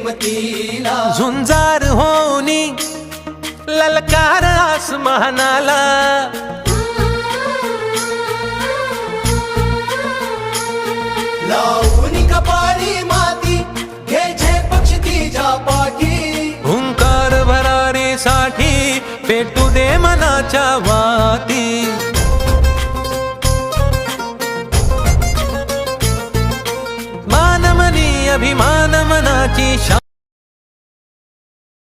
रेवतीला झुंजार होनी ललकार आसमानाला लावून कपाळी माती घ्यायचे पक्षी तिच्या पाठी हुंकार भरारीसाठी पेटू दे मनाच्या वाती मानमनी अभिमान मनाची